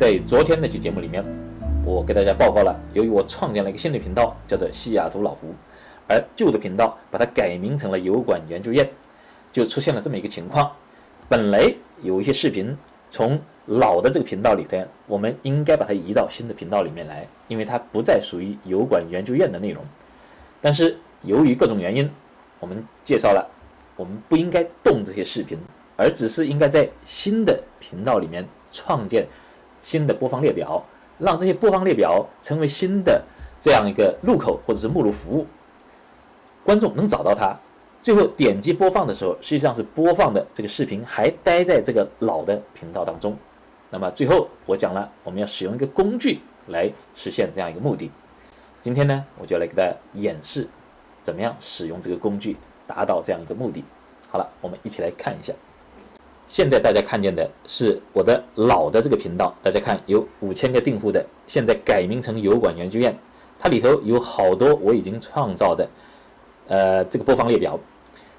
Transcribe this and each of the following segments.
在昨天那期节目里面，我给大家报告了，由于我创建了一个新的频道，叫做西雅图老胡，而旧的频道把它改名成了油管研究院，就出现了这么一个情况。本来有一些视频从老的这个频道里边，我们应该把它移到新的频道里面来，因为它不再属于油管研究院的内容。但是由于各种原因，我们介绍了，我们不应该动这些视频，而只是应该在新的频道里面创建新的播放列表，让这些播放列表成为新的这样一个入口或者是目录服务，观众能找到它。最后点击播放的时候，实际上是播放的这个视频还待在这个老的频道当中。那么最后我讲了，我们要使用一个工具来实现这样一个目的。今天呢，我就来给大家演示怎么样使用这个工具达到这样一个目的。好了，我们一起来看一下。现在大家看见的是我的老的这个频道，大家看有5000个订户的，现在改名成油管研究院，它里头有好多我已经创造的这个播放列表。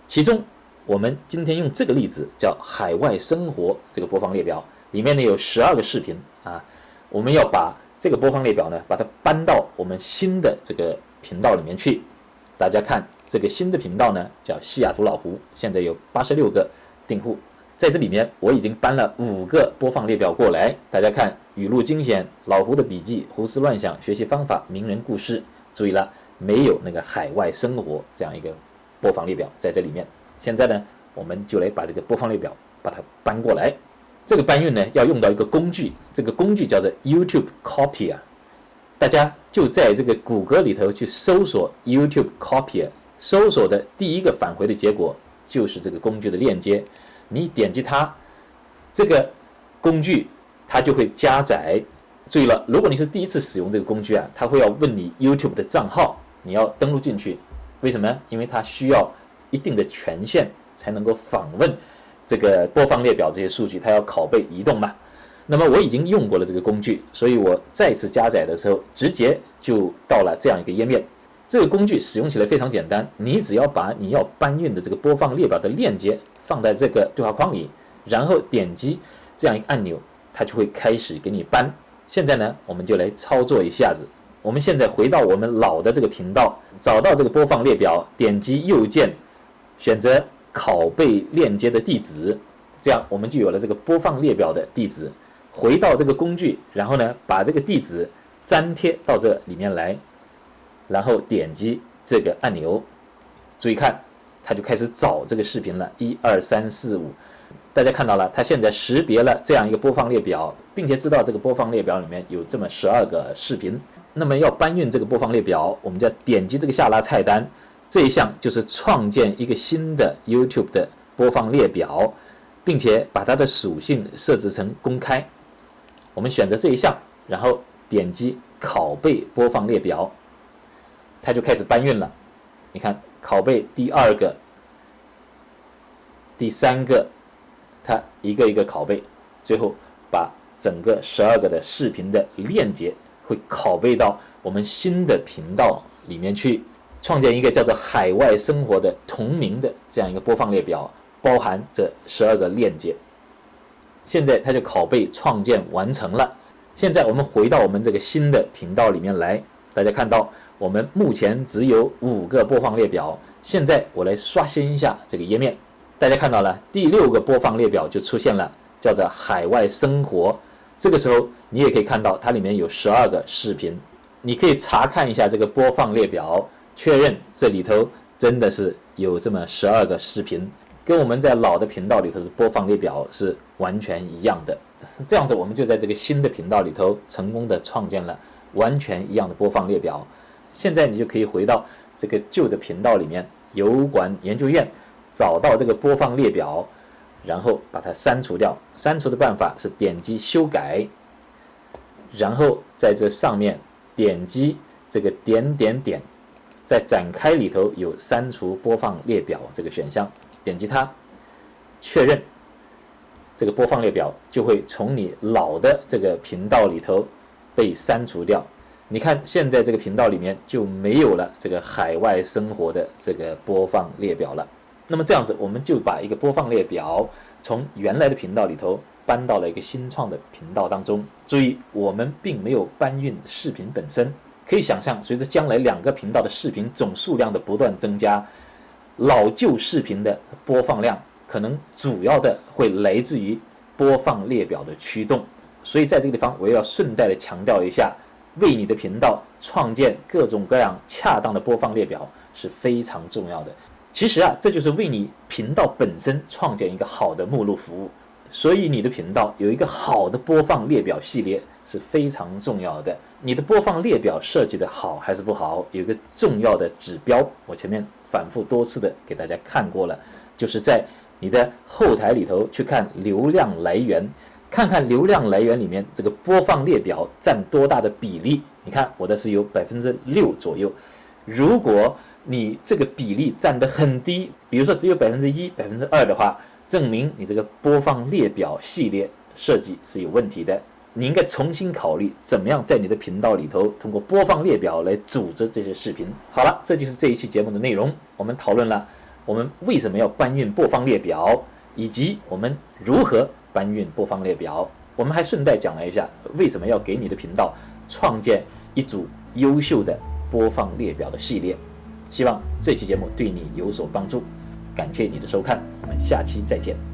其中我们今天用这个例子叫海外生活这个播放列表，里面呢有12个视频啊，我们要把这个播放列表呢把它搬到我们新的这个频道里面去。大家看这个新的频道呢叫西雅图老胡，现在有86个订户，在这里面我已经搬了5个播放列表过来。大家看语录惊险、老胡的笔记、胡思乱想、学习方法、名人故事，注意了，没有那个海外生活这样一个播放列表在这里面。现在呢，我们就来把这个播放列表把它搬过来。这个搬运呢要用到一个工具，这个工具叫做 YouTube Copier。大家就在这个谷歌里头去搜索 YouTube Copier， 搜索的第一个返回的结果就是这个工具的链接。你点击它，这个工具它就会加载。注意了，如果你是第一次使用这个工具啊，它会要问你 YouTube 的账号，你要登录进去。为什么？因为它需要一定的权限才能够访问这个播放列表这些数据，它要拷贝移动嘛。那么我已经用过了这个工具，所以我再次加载的时候，直接就到了这样一个页面。这个工具使用起来非常简单，你只要把你要搬运的这个播放列表的链接放在这个对话框里，然后点击这样一个按钮，它就会开始给你搬。现在呢，我们就来操作一下子。我们现在回到我们老的这个频道，找到这个播放列表，点击右键，选择拷贝链接的地址，这样我们就有了这个播放列表的地址。回到这个工具，然后呢，把这个地址粘贴到这里面来，然后点击这个按钮。注意看，它就开始找这个视频了，1、2、3、4、5。大家看到了，它现在识别了这样一个播放列表，并且知道这个播放列表里面有这么12个视频。那么要搬运这个播放列表，我们就要点击这个下拉菜单，这一项就是创建一个新的 YouTube 的播放列表，并且把它的属性设置成公开。我们选择这一项，然后点击拷贝播放列表，它就开始搬运了。你看，拷贝第2个、第3个，它一个一个拷贝，最后把整个12个的视频的链接会拷贝到我们新的频道里面去，创建一个叫做海外生活的同名的这样一个播放列表，包含这12个链接。现在它就拷贝创建完成了。现在我们回到我们这个新的频道里面来，大家看到我们目前只有5个播放列表。现在我来刷新一下这个页面，大家看到了第6个播放列表就出现了，叫做海外生活。这个时候你也可以看到它里面有12个视频，你可以查看一下这个播放列表，确认这里头真的是有这么12个视频，跟我们在老的频道里头的播放列表是完全一样的。这样子我们就在这个新的频道里头成功的创建了完全一样的播放列表。现在你就可以回到这个旧的频道里面，油管研究院，找到这个播放列表，然后把它删除掉。删除的办法是点击修改，然后在这上面点击这个点点点，在展开里头有删除播放列表这个选项，点击它，确认，这个播放列表就会从你老的这个频道里头被删除掉。你看现在这个频道里面就没有了这个海外生活的这个播放列表了。那么这样子我们就把一个播放列表从原来的频道里头搬到了一个新创的频道当中。注意，我们并没有搬运视频本身。可以想象，随着将来2个频道的视频总数量的不断增加，老旧视频的播放量可能主要的会来自于播放列表的驱动。所以在这个地方，我也要顺带的强调一下，为你的频道创建各种各样恰当的播放列表是非常重要的。其实这就是为你频道本身创建一个好的目录服务。所以你的频道有一个好的播放列表系列是非常重要的。你的播放列表设计的好还是不好，有一个重要的指标，我前面反复多次的给大家看过了，就是在你的后台里头去看流量来源，看看流量来源里面这个播放列表占多大的比例。你看我的是有 6% 左右，如果你这个比例占得很低，比如说只有 1%、2% 的话，证明你这个播放列表系列设计是有问题的。你应该重新考虑怎么样在你的频道里头通过播放列表来组织这些视频。好了，这就是这一期节目的内容。我们讨论了我们为什么要搬运播放列表，以及我们如何搬运播放列表。我们还顺带讲了一下为什么要给你的频道创建一组优秀的播放列表的系列。希望这期节目对你有所帮助，感谢你的收看，我们下期再见。